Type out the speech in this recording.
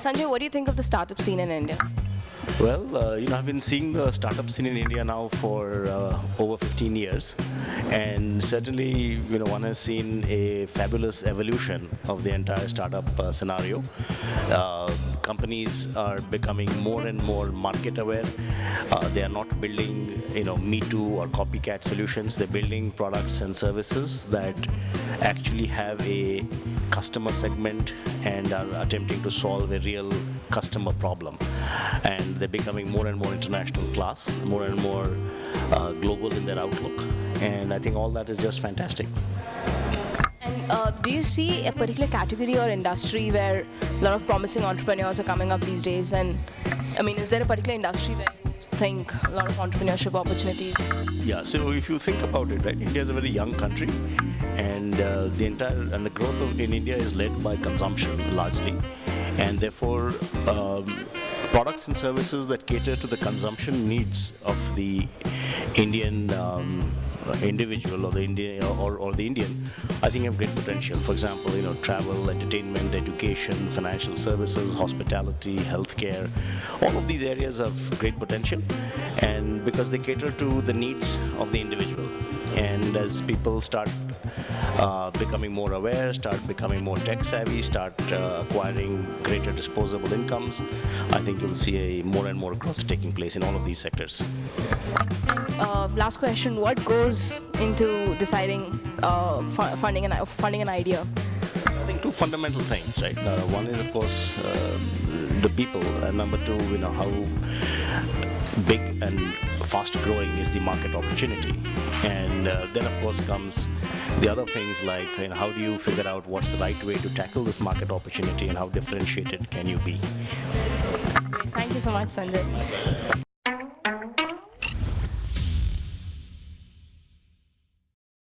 Sanjay, what do you think of the startup scene in India? Well, I've been seeing the startup scene in India now for over 15 years, and certainly, one has seen a fabulous evolution of the entire startup scenario. Companies are becoming more and more market aware. They are not building, Me Too or copycat solutions. They're building products and services that actually have a customer segment and are attempting to solve a real customer problem. And they're becoming more and more international class, more and more global in their outlook. And I think all that is just fantastic. And do you see a particular category or industry where a lot of promising entrepreneurs are coming up these days? And is there a particular industry where you think a lot of entrepreneurship opportunities? Yeah, so if you think about it, right, India is a very young country, and the growth in India is led by consumption largely, and therefore products and services that cater to the consumption needs of the Indian individual or the Indian, I think have great potential. For example, travel, entertainment, education, financial services, hospitality, healthcare, all of these areas have great potential, and because they cater to the needs of the individual. And as people start becoming more aware, start becoming more tech savvy, start acquiring greater disposable incomes, I think you'll see a more and more growth taking place in all of these sectors. Last question, what goes into deciding funding an idea? I think two fundamental things, right? One is, of course, the people, and number two, how big and fast growing is the market opportunity. And then, of course, comes the other things like, how do you figure out what's the right way to tackle this market opportunity and how differentiated can you be? Thank you so much, Sanjay.